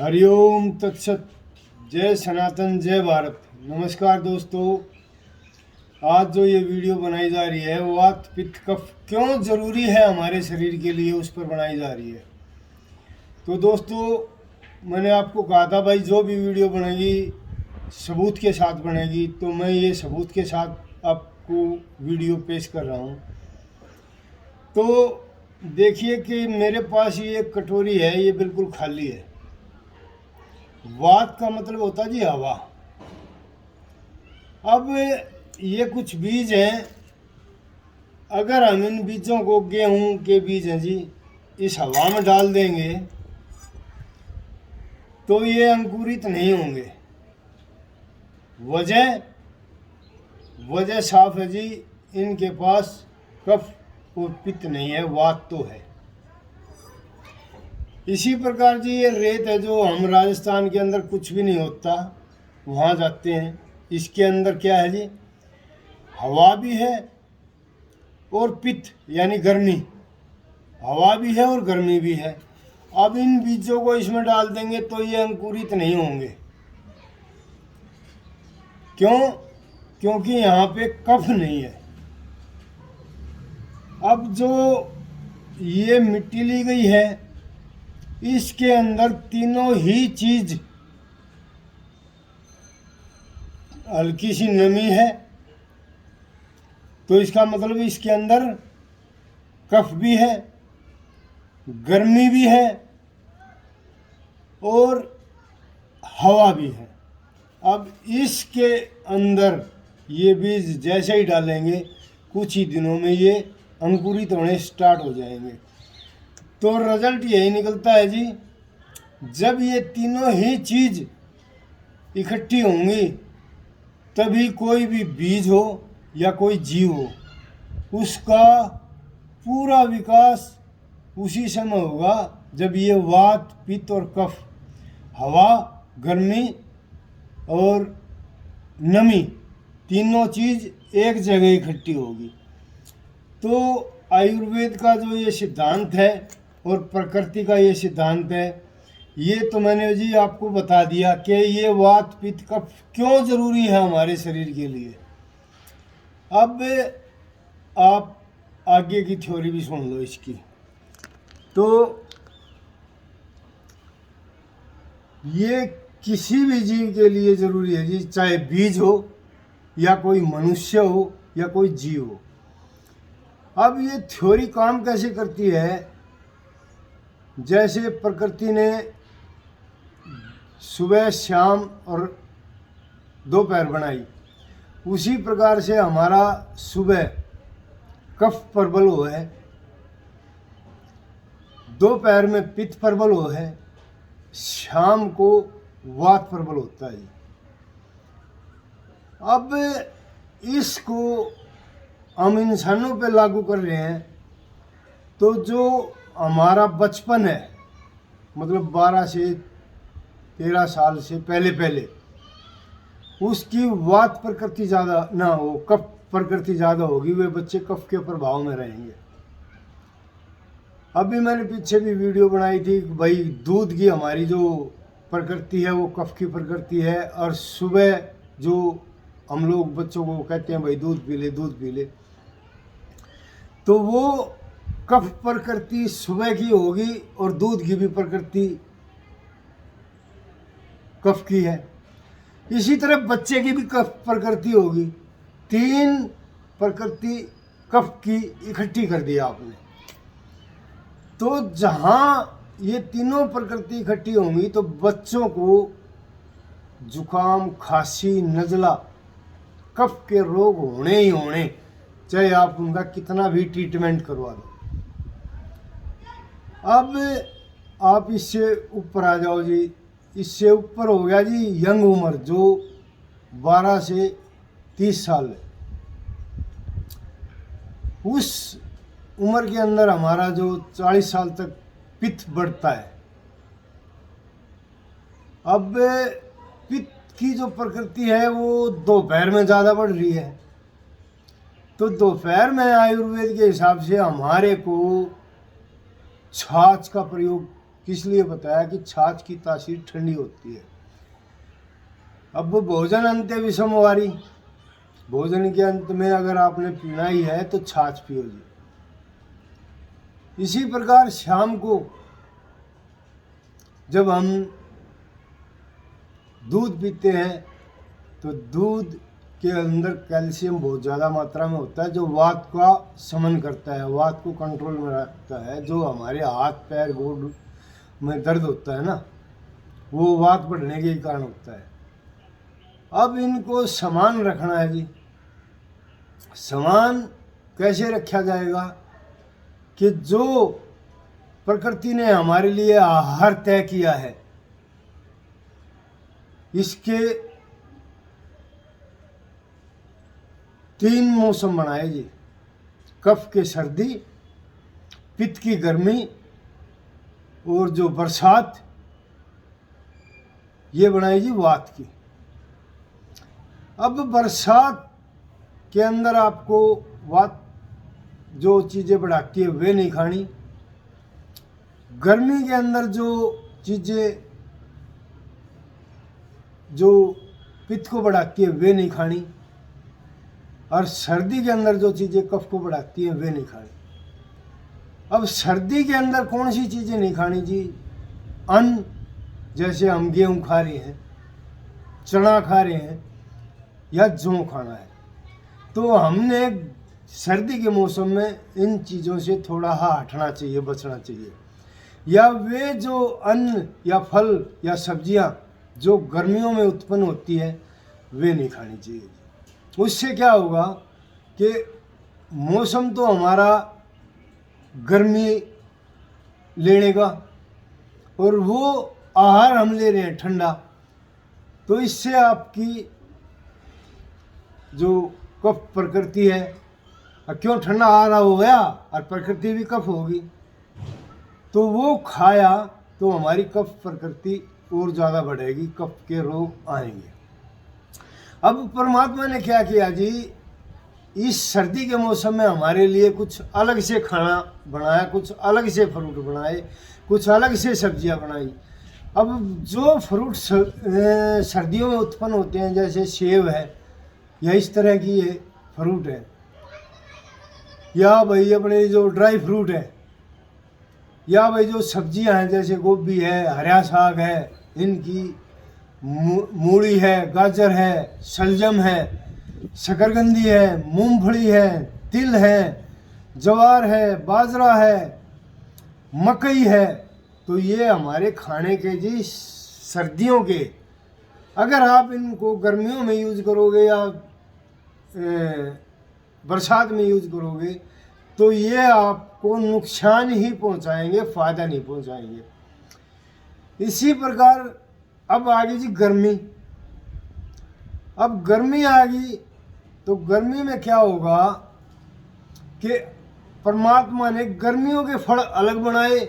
हरिओम तत्सत। जय सनातन, जय भारत। नमस्कार दोस्तों, आज जो ये वीडियो बनाई जा रही है वात पित्त कफ क्यों ज़रूरी है हमारे शरीर के लिए, उस पर बनाई जा रही है। तो दोस्तों, मैंने आपको कहा था भाई जो भी वीडियो बनेगी सबूत के साथ बनेगी, तो मैं ये सबूत के साथ आपको वीडियो पेश कर रहा हूँ। तो देखिए कि मेरे पास ये कटोरी है, ये बिल्कुल खाली है। वात का मतलब होता जी हवा। अब ये कुछ बीज हैं, अगर हम इन बीजों को, गेहूं के बीज हैं जी, इस हवा में डाल देंगे तो ये अंकुरित नहीं होंगे। वजह साफ है जी, इनके पास कफ और पित्त नहीं है, वात तो है। इसी प्रकार जी ये रेत है, जो हम राजस्थान के अंदर कुछ भी नहीं होता वहाँ जाते हैं, इसके अंदर क्या है जी, हवा भी है और पित्त यानी गर्मी। हवा भी है और गर्मी भी है। अब इन बीजों को इसमें डाल देंगे तो ये अंकुरित नहीं होंगे। क्यों? क्योंकि यहाँ पे कफ नहीं है। अब जो ये मिट्टी ली गई है, इसके अंदर तीनों ही चीज, हल्की सी नमी है तो इसका मतलब इसके अंदर कफ भी है, गर्मी भी है और हवा भी है। अब इसके अंदर ये बीज जैसे ही डालेंगे कुछ ही दिनों में ये अंकुरित होने स्टार्ट हो जाएंगे। तो रिजल्ट यही निकलता है जी, जब ये तीनों ही चीज इकट्ठी होंगी तभी कोई भी बीज हो या कोई जीव हो, उसका पूरा विकास उसी समय होगा जब ये वात पित्त और कफ, हवा, गर्मी और नमी, तीनों चीज एक जगह इकट्ठी होगी। तो आयुर्वेद का जो ये सिद्धांत है और प्रकृति का ये सिद्धांत है, ये तो मैंने जी आपको बता दिया कि ये वात पित्त कफ क्यों ज़रूरी है हमारे शरीर के लिए। अब आप आगे की थ्योरी भी सुन लो इसकी। तो ये किसी भी जीव के लिए ज़रूरी है जी, चाहे बीज हो या कोई मनुष्य हो या कोई जीव हो। अब ये थ्योरी काम कैसे करती है, जैसे प्रकृति ने सुबह, शाम और दोपहर बनाई, उसी प्रकार से हमारा सुबह कफ प्रबल हो है, दोपहर में पित्त प्रबल हो है, शाम को वात प्रबल होता है। अब इसको हम इंसानों पे लागू कर रहे हैं, तो जो हमारा बचपन है, मतलब 12 से 13 साल से पहले उसकी वात प्रकृति ज़्यादा ना हो, कफ प्रकृति ज़्यादा होगी, वे बच्चे कफ के प्रभाव में रहेंगे। अभी मैंने पीछे भी वीडियो बनाई थी भाई, दूध की हमारी जो प्रकृति है वो कफ की प्रकृति है, और सुबह जो हम लोग बच्चों को कहते हैं भाई दूध पी ले, दूध पी ले, तो वो कफ प्रकृति सुबह की होगी और दूध की भी प्रकृति कफ की है। इसी तरह बच्चे की भी कफ प्रकृति होगी। 3 प्रकृति कफ की इकट्ठी कर दी आपने। तो जहाँ ये तीनों प्रकृति इकट्ठी होंगी तो बच्चों को जुकाम, खांसी, नज़ला, कफ के रोग होने ही होने, चाहे आप उनका कितना भी ट्रीटमेंट करवा दो। अब आप इससे ऊपर आ जाओ जी, इससे ऊपर हो गया जी यंग उम्र, जो 12 से 30 साल है। उस उम्र के अंदर हमारा जो 40 साल तक पित्त बढ़ता है। अब पित्त की जो प्रकृति है वो दोपहर में ज़्यादा बढ़ रही है, तो दोपहर में आयुर्वेद के हिसाब से हमारे को छाछ का प्रयोग किस लिए बताया कि छाछ की तासीर ठंडी होती है। अब वो भोजन अंत्य विषमवारी, भोजन के अंत में अगर आपने पीना ही है तो छाछ पियो जी। इसी प्रकार शाम को जब हम दूध पीते हैं तो दूध के अंदर कैल्शियम बहुत ज़्यादा मात्रा में होता है, जो वात का शमन करता है, वात को कंट्रोल में रखता है। जो हमारे हाथ पैर गोड़ में दर्द होता है ना, वो वात बढ़ने के कारण होता है। अब इनको समान रखना है जी। समान कैसे रखा जाएगा कि जो प्रकृति ने हमारे लिए आहार तय किया है, इसके 3 मौसम बनाए जी। कफ के सर्दी, पित्त की गर्मी और जो बरसात, ये बनाई जी वात की। अब बरसात के अंदर आपको वात जो चीज़ें बढ़ाती है वे नहीं खानी। गर्मी के अंदर जो चीज़ें जो पित्त को बढ़ाती है वे नहीं खानी, और सर्दी के अंदर जो चीज़ें कफ को बढ़ाती हैं वे नहीं खानी। अब सर्दी के अंदर कौन सी चीज़ें नहीं खानी जी? अन्न, जैसे हम गेहूँ खा रहे हैं, चना खा रहे हैं या जौ खाना है, तो हमने सर्दी के मौसम में इन चीज़ों से थोड़ा हटना चाहिए, बचना चाहिए। या वे जो अन्न या फल या सब्जियां जो गर्मियों में उत्पन्न होती है वे नहीं खानी चाहिए। उससे क्या होगा कि मौसम तो हमारा गर्मी लेने का, और वो आहार हम ले रहे हैं ठंडा, तो इससे आपकी जो कफ प्रकृति है, क्यों ठंडा आ रहा हो गया और प्रकृति भी कफ होगी, तो वो खाया तो हमारी कफ प्रकृति और ज़्यादा बढ़ेगी, कफ के रोग आएंगे। अब परमात्मा ने क्या किया जी, इस सर्दी के मौसम में हमारे लिए कुछ अलग से खाना बनाया, कुछ अलग से फ्रूट बनाए, कुछ अलग से सब्जियां बनाई। अब जो फ्रूट सर्दियों में उत्पन्न होते हैं, जैसे सेब है या इस तरह की ये फ्रूट है, या भाई अपने जो ड्राई फ्रूट है, या भाई जो सब्जियां हैं जैसे गोभी है, हरा साग है, इनकी मूली है, गाजर है, शलजम है, शकरकंदी है, मूंगफली है, तिल है, ज्वार है, बाजरा है, मकई है, तो ये हमारे खाने के जी सर्दियों के। अगर आप इनको गर्मियों में यूज़ करोगे या बरसात में यूज़ करोगे तो ये आपको नुकसान ही पहुंचाएंगे, फ़ायदा नहीं पहुंचाएंगे। इसी प्रकार अब आ गई जी गर्मी। अब गर्मी आ गई तो गर्मी में क्या होगा कि परमात्मा ने गर्मियों के फल अलग बनाए,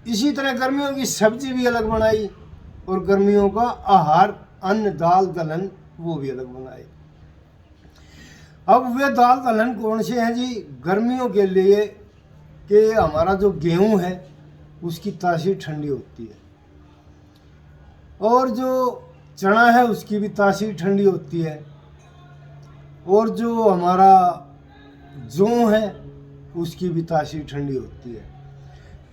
इसी तरह गर्मियों की सब्जी भी अलग बनाई, और गर्मियों का आहार अन्न दाल दलहन वो भी अलग बनाए। अब वे दाल दलहन कौन से हैं जी? गर्मियों के लिए कि हमारा जो गेहूं है उसकी तासीर ठंडी होती है, और जो चना है उसकी भी तासीर ठंडी होती है, और जो हमारा जौ है उसकी भी तासीर ठंडी होती है।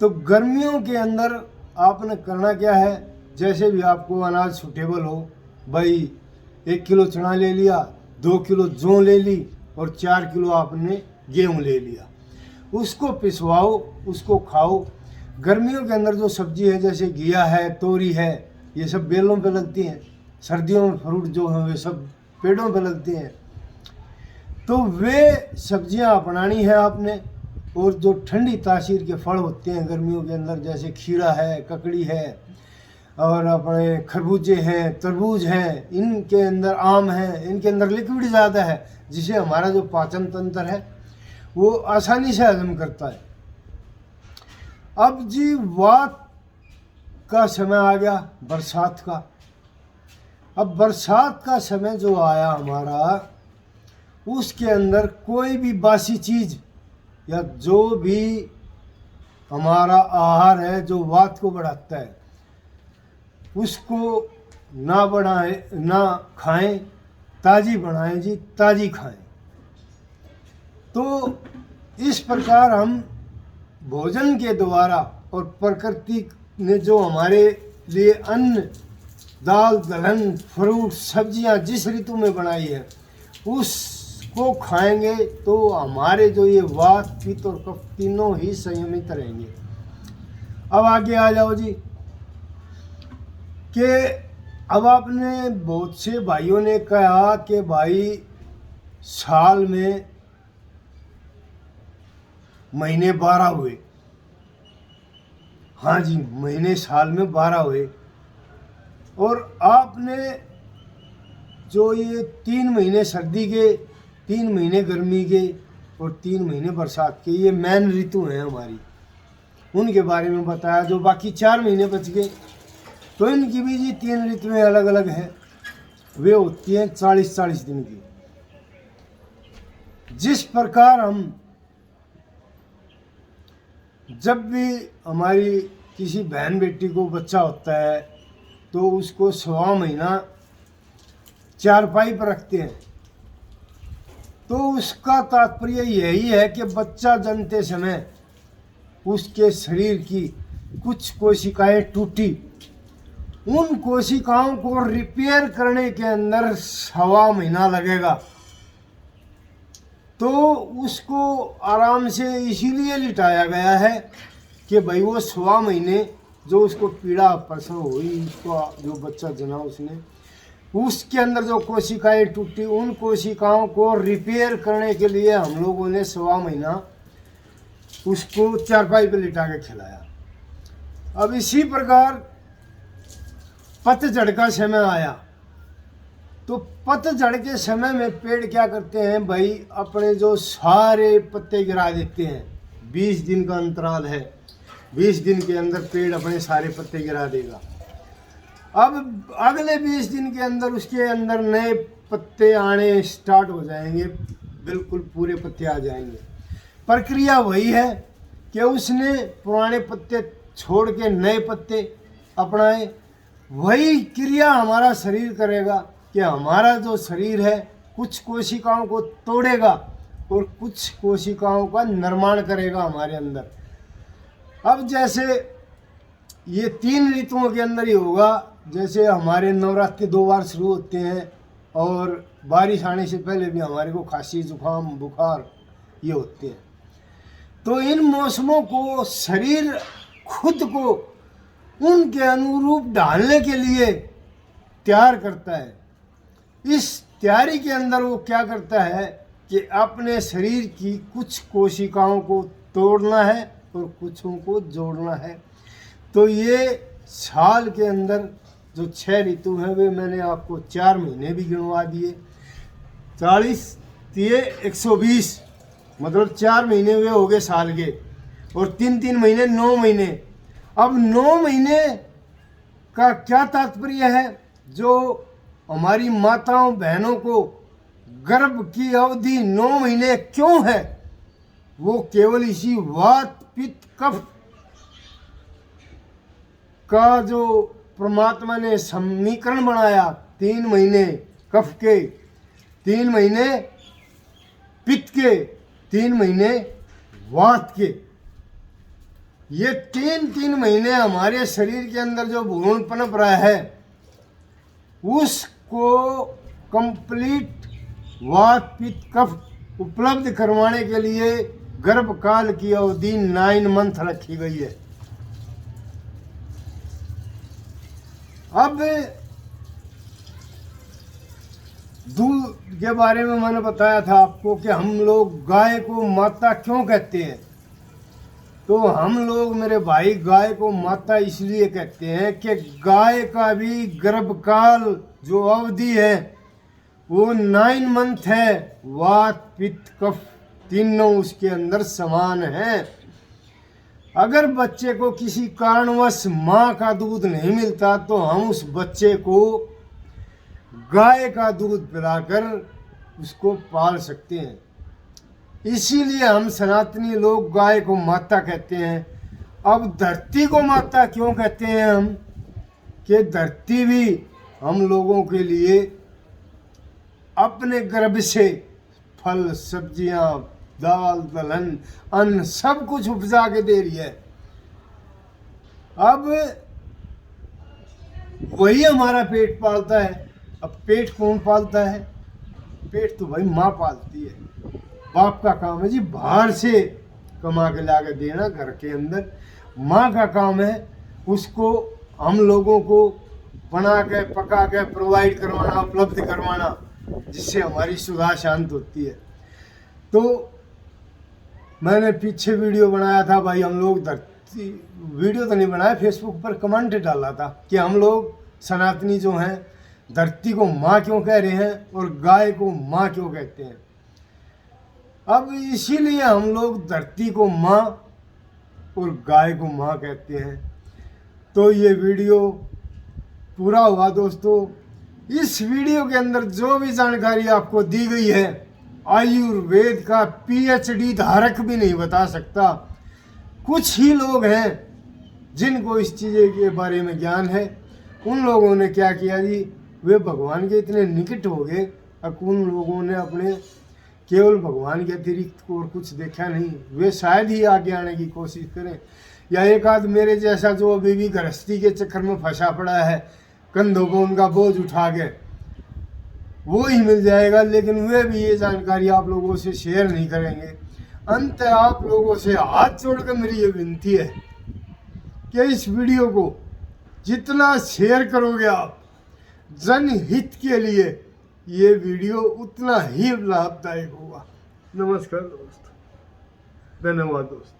तो गर्मियों के अंदर आपने करना क्या है, जैसे भी आपको अनाज सूटेबल हो, भाई 1 किलो चना ले लिया, 2 किलो जौ ले ली, और 4 किलो आपने गेहूँ ले लिया, उसको पिसवाओ, उसको खाओ। गर्मियों के अंदर जो सब्जी है जैसे घिया है, तोरी है, ये सब बेलों पे लगती हैं। सर्दियों में फ्रूट जो हैं वे सब पेड़ों पे लगते हैं। तो वे सब्जियां अपनानी है आपने, और जो ठंडी तासीर के फल होते हैं गर्मियों के अंदर, जैसे खीरा है, ककड़ी है, और अपने खरबूजे हैं, तरबूज हैं, इनके अंदर आम है, इनके अंदर लिक्विड ज़्यादा है, जिसे हमारा जो पाचन तंत्र है वो आसानी से हजम करता है। अब जी वात का समय आ गया, बरसात का। अब बरसात का समय जो आया हमारा, उसके अंदर कोई भी बासी चीज़ या जो भी हमारा आहार है जो वात को बढ़ाता है, उसको ना बढ़ाएं ना खाएं, ताज़ी बनाएं जी, ताज़ी खाएं। तो इस प्रकार हम भोजन के द्वारा और प्रकृति ने जो हमारे लिए अन्न, दाल, दलहन, फ्रूट, सब्जियां जिस ऋतु में बनाई है उसको खाएंगे तो हमारे जो ये वात, पित्त और कफ तीनों ही संयमित रहेंगे। अब आगे आ जाओ जी कि अब आपने बहुत से भाइयों ने कहा कि भाई साल में महीने 12 हुए। हाँ जी, महीने साल में 12 हुए, और आपने जो ये 3 महीने सर्दी के, 3 महीने गर्मी के और 3 महीने बरसात के, ये मेन ऋतु हैं हमारी, उनके बारे में बताया। जो बाकी 4 महीने बच गए तो इनकी भी जी 3 ऋतुएं अलग अलग हैं, वे होती हैं 40-40 दिन की। जिस प्रकार हम जब भी हमारी किसी बहन बेटी को बच्चा होता है तो उसको 1.25 महीना चारपाई पर रखते हैं, तो उसका तात्पर्य यही है कि बच्चा जन्मते समय उसके शरीर की कुछ कोशिकाएं टूटी, उन कोशिकाओं को रिपेयर करने के अंदर 1.25 महीना लगेगा। तो उसको आराम से इसीलिए लिटाया गया है कि भाई वो 1.25 महीने जो उसको पीड़ा प्रसव हुई, उसको जो बच्चा जना उसने, उसके अंदर जो कोशिकाएं टूटी, उन कोशिकाओं को रिपेयर करने के लिए हम लोगों ने 1.25 महीना उसको चारपाई पे लिटा के खिलाया। अब इसी प्रकार पतझड़ का समय आया, तो पतझड़ के समय में पेड़ क्या करते हैं भाई, अपने जो सारे पत्ते गिरा देते हैं। 20 दिन का अंतराल है, 20 दिन के अंदर पेड़ अपने सारे पत्ते गिरा देगा। अब अगले 20 दिन के अंदर उसके अंदर नए पत्ते आने स्टार्ट हो जाएंगे, बिल्कुल पूरे पत्ते आ जाएंगे। प्रक्रिया वही है कि उसने पुराने पत्ते छोड़ के नए पत्ते अपनाए। वही क्रिया हमारा शरीर करेगा कि हमारा जो शरीर है कुछ कोशिकाओं को तोड़ेगा और कुछ कोशिकाओं का निर्माण करेगा हमारे अंदर। अब जैसे ये 3 ऋतुओं के अंदर ही होगा, जैसे हमारे नवरात्रि 2 बार शुरू होते हैं और बारिश आने से पहले भी हमारे को खांसी, जुकाम, बुखार ये होते हैं। तो इन मौसमों को शरीर खुद को उनके अनुरूप ढालने के लिए तैयार करता है। इस तैयारी के अंदर वो क्या करता है कि अपने शरीर की कुछ कोशिकाओं को तोड़ना है और कुछों को जोड़ना है। तो ये साल के अंदर जो 6 ऋतु हैं वे मैंने आपको 4 महीने भी गिनवा दिए। 40 ये 120, मतलब 4 महीने वे हो गए साल के, और 3-3 महीने 9 महीने। अब 9 महीने का क्या तात्पर्य है, जो हमारी माताओं बहनों को गर्भ की अवधि 9 महीने क्यों है, वो केवल इसी वात, पित्त, कफ का जो परमात्मा ने समीकरण बनाया, 3 महीने कफ के, 3 महीने पित्त के, 3 महीने वात के, ये 3-3 महीने हमारे शरीर के अंदर जो भ्रूण पनप रहा है उसको कंप्लीट वात, पित्त, कफ उपलब्ध करवाने के लिए गर्भकाल की अवधि 9 मंथ रखी गई है। अब दूध के बारे में मैंने बताया था आपको कि हम लोग गाय को माता क्यों कहते हैं। तो हम लोग मेरे भाई गाय को माता इसलिए कहते हैं कि गाय का भी गर्भकाल जो अवधि है वो 9 मंथ है। वात, पित्त, कफ तीनों उसके अंदर समान हैं। अगर बच्चे को किसी कारणवश माँ का दूध नहीं मिलता तो हम उस बच्चे को गाय का दूध पिलाकर उसको पाल सकते हैं। इसीलिए हम सनातनी लोग गाय को माता कहते हैं अब धरती को माता क्यों कहते हैं हम, कि धरती भी हम लोगों के लिए अपने गर्भ से फल, सब्जियां, दाल, दलहन, अन्न सब कुछ उपजा के दे रही है। अब वही हमारा पेट पालता है। अब पेट कौन पालता है? पेट तो भाई माँ पालती है। बाप का काम है जी बाहर से कमा के ला के देना घर के अंदर। माँ का काम है उसको हम लोगों को बना के पका के प्रोवाइड करवाना, उपलब्ध करवाना, जिससे हमारी सुधा शांत होती है। तो मैंने पीछे वीडियो बनाया था भाई, हम लोग धरती, वीडियो तो नहीं बनाया, फेसबुक पर कमेंट डाला था कि हम लोग सनातनी जो हैं धरती को माँ क्यों कह रहे हैं और गाय को माँ क्यों कहते हैं। अब इसीलिए हम लोग धरती को माँ और गाय को माँ कहते हैं। तो ये वीडियो पूरा हुआ दोस्तों। इस वीडियो के अंदर जो भी जानकारी आपको दी गई है आयुर्वेद का PhD धारक भी नहीं बता सकता। कुछ ही लोग हैं जिनको इस चीज़ के बारे में ज्ञान है। उन लोगों ने क्या किया जी, वे भगवान के इतने निकट हो गए, अब उन लोगों ने अपने केवल भगवान के अतिरिक्त और कुछ देखा नहीं। वे शायद ही आगे आने की कोशिश करें, या एक आध मेरे जैसा जो अभी भी गृहस्थी के चक्कर में फंसा पड़ा है, कंधों को उनका बोझ उठा के, वो ही मिल जाएगा। लेकिन वे भी ये जानकारी आप लोगों से शेयर नहीं करेंगे। अंत आप लोगों से हाथ जोड़कर मेरी ये विनती है कि इस वीडियो को जितना शेयर करोगे आप जनहित के लिए, ये वीडियो उतना ही लाभदायक होगा। नमस्कार दोस्तों, धन्यवाद दोस्तों।